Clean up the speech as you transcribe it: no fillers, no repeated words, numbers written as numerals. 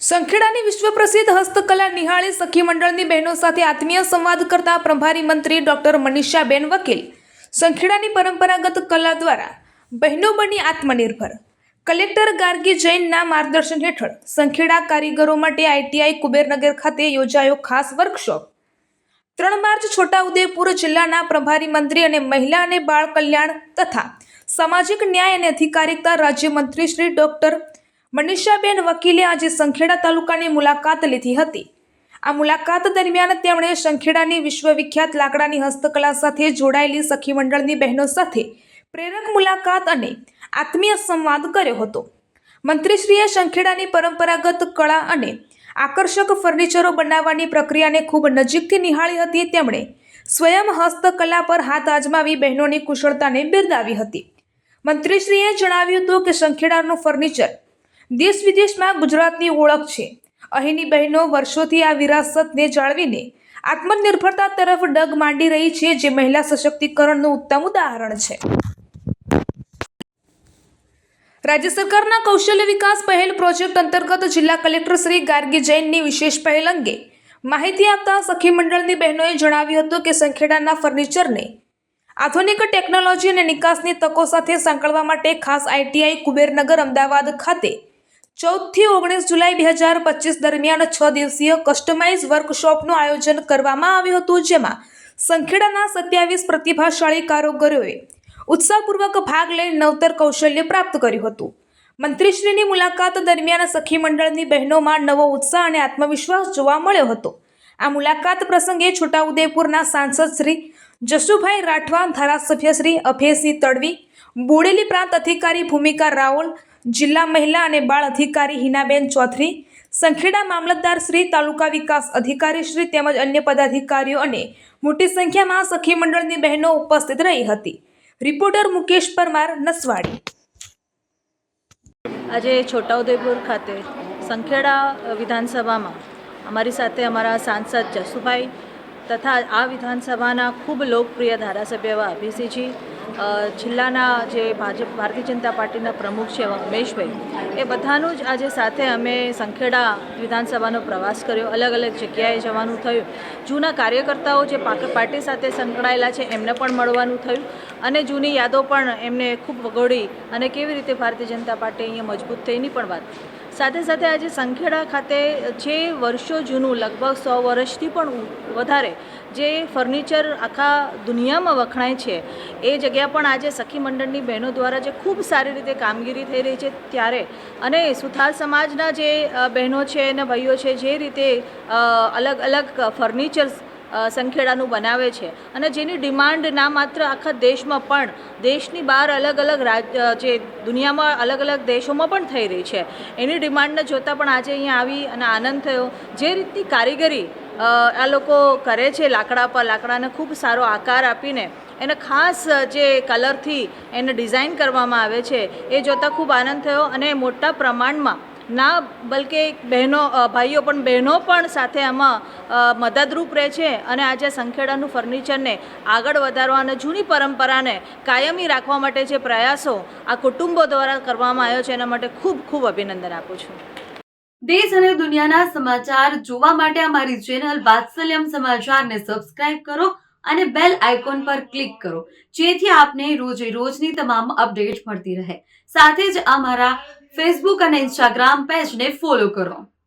સંખેડાની વિશ્વ પ્રસિદ્ધ હસ્તકલા નિહાળી સખી મંડળની બહેનો સાથે આત્મીય સંવાદ કરતા પ્રભારી મંત્રી ડોક્ટર મનીષાબેન વકીલ સંખેડાની પરંપરાગત કલા દ્વારા બહેનો બની આત્મનિર્ભર કલેક્ટર ગાર્ગી જૈનના માર્ગદર્શન હેઠળ સંખેડા કારીગરો માટે આઈટીઆઈ કુબેરનગર ખાતે યોજાયો ખાસ વર્કશોપ 3 માર્ચ છોટાઉદેપુર જિલ્લાના પ્રભારી મંત્રી અને મહિલા અને બાળ કલ્યાણ તથા સામાજિક ન્યાય અને અધિકારિતા રાજ્યમંત્રી શ્રી ડોક્ટર મનીષાબેન વકીલે આજે સંખેડા તાલુકાની મુલાકાત લીધી હતી। આ મુલાકાત દરમિયાન તેમણે સંખેડાની વિશ્વવિખ્યાત લાકડાની હસ્તકલા સાથે જોડાયેલી સખી મંડળની બહેનો સાથે પ્રેરક મુલાકાત અને આત્મીય સંવાદ કર્યો હતો। મંત્રીશ્રીએ સંખેડાની પરંપરાગત કળા અને આકર્ષક ફર્નિચરો બનાવવાની પ્રક્રિયાને ખૂબ નજીકથી નિહાળી હતી। તેમણે સ્વયં હસ્તકલા પર હાથ આજમાવી બહેનોની કુશળતાને બિરદાવી હતી। મંત્રીશ્રીએ જણાવ્યું હતું કે સંખેડાનું ફર્નિચર દેશ વિદેશમાં ગુજરાતની ઓળખ છે। અહીંની બહેનો વર્ષોથી આ વિરાસતને જાળવીને આત્મનિર્ભરતા તરફ ડગ માંડી રહી છે, જે મહિલા સશક્તિકરણનું ઉત્તમ ઉદાહરણ છે। રાજ્ય સરકારના કૌશલ્ય વિકાસ પહેલ પ્રોજેક્ટ અંતર્ગત જિલ્લા કલેક્ટર શ્રી ગાર્ગી જૈનની વિશેષ પહેલ અંગે માહિતી આપતા સખી મંડળની બહેનોએ જણાવ્યું હતું કે સંખેડાના ફર્નિચરને આધુનિક ટેકનોલોજી અને નિકાસની તકો સાથે સાંકળવા માટે ખાસ આઈટીઆઈ કુબેરનગર અમદાવાદ ખાતે 14 થી 19 જુલાઈ 2025 દરમિયાન 6 દિવસીય કસ્ટમાઇઝ વર્કશોપનું આયોજન કરવામાં આવ્યું હતું, જેમાં સંખેડાના 27 પ્રતિભાશાળી કારીગરોએ ઉત્સાહપૂર્વક ભાગ લઈ નવતર કૌશલ્ય પ્રાપ્ત કર્યું હતું। મંત્રીશ્રીની મુલાકાત દરમિયાન સખી મંડળની બહેનોમાં નવો ઉત્સાહ અને આત્મવિશ્વાસ જોવા મળ્યો હતો। આ મુલાકાત પ્રસંગે છોટાઉદેપુરના સાંસદ શ્રી જશુભાઈ રાઠવા, ધારાસભ્ય શ્રી અભયસિંહ તડવી, બોડેલી પ્રાંત અધિકારી ભૂમિકા રાઓલ, જિલ્લા મહિલા અને બાળ અધિકારી હિનાબેન ચૌધરી, સંખેડા મામલતદાર શ્રી, તાલુકા વિકાસ અધિકારી શ્રી તેમજ અન્ય પદાધિકારીઓ અને મોટી સંખ્યામાં સખી મંડળની બહેનો ઉપસ્થિત રહી હતી। રિપોર્ટર મુકેશ પરમાર, નસવાડી। આજે છોટાઉદેપુર ખાતે સંખેડા વિધાનસભામાં અમારી સાથે અમારા સાંસદ જશુભાઈ તથા આ વિધાનસભાના ખૂબ લોકપ્રિય ધારાસભ્ય એવા અભિસિંહજી, જિલ્લાના જે ભારતીય જનતા પાર્ટીના પ્રમુખ છે એવા ઉમેશભાઈ, એ બધાનું જ આજે સાથે અમે સંખેડા વિધાનસભાનો પ્રવાસ કર્યો। અલગ અલગ જગ્યાએ જવાનું થયું। જૂના કાર્યકર્તાઓ જે પાર્ટી સાથે સંકળાયેલા છે એમને પણ મળવાનું થયું અને જૂની યાદો પણ એમને ખૂબ વગોડી અને કેવી રીતે ભારતીય જનતા પાર્ટી અહીંયા મજબૂત થઈની પણ વાત। સાથે સાથે આજે સંખેડા ખાતે જે વર્ષો જૂનું લગભગ 100 વર્ષથી પણ વધારે જે ફર્નિચર આખા દુનિયામાં વખણાય છે, એ જગ્યા પણ આજે સખી મંડળની બહેનો દ્વારા જે ખૂબ સારી રીતે કામગીરી થઈ રહી છે ત્યારે, અને સુથાર સમાજના જે બહેનો છે અને ભાઈઓ છે જે રીતે અલગ અલગ ફર્નિચર્સ સંખેડાનું બનાવે છે અને જેની ડિમાન્ડ ના માત્ર આખા દેશમાં પણ દેશની બહાર અલગ અલગ જે દુનિયામાં અલગ અલગ દેશોમાં પણ થઈ રહી છે, એની ડિમાન્ડને જોતાં પણ આજે અહીંયા આવી અને આનંદ થયો। જે રીતની કારીગરી આ લોકો કરે છે લાકડા પર, લાકડાને ખૂબ સારો આકાર આપીને એને ખાસ જે કલરથી એને ડિઝાઇન કરવામાં આવે છે, એ જોતાં ખૂબ આનંદ થયો અને મોટા પ્રમાણમાં ના બલકે બહેનો ભાઈઓ પણ બહેનો પણ સાથે આમાં મદદરૂપ રહે છે અને આજે સંખેડાનું ફર્નિચરને આગળ વધારવા અને જૂની પરંપરાને કાયમી રાખવા માટે જે પ્રયાસો આ કુટુંબો દ્વારા કરવામાં આવ્યો છે એના માટે ખૂબ ખૂબ અભિનંદન આપું છું। દેશ અને દુનિયાના સમાચાર જોવા માટે અમારી ચેનલ વાત્સલ્યમ સમાચારને સબસ્ક્રાઇબ કરો અને બેલ આઇકોન પર ક્લિક કરો, જેથી આપને રોજે રોજની તમામ અપડેટ મળતી રહે। સાથે જ અમારા ફેસબુક અને ઇન્સ્ટાગ્રામ પેજને ફોલો કરો।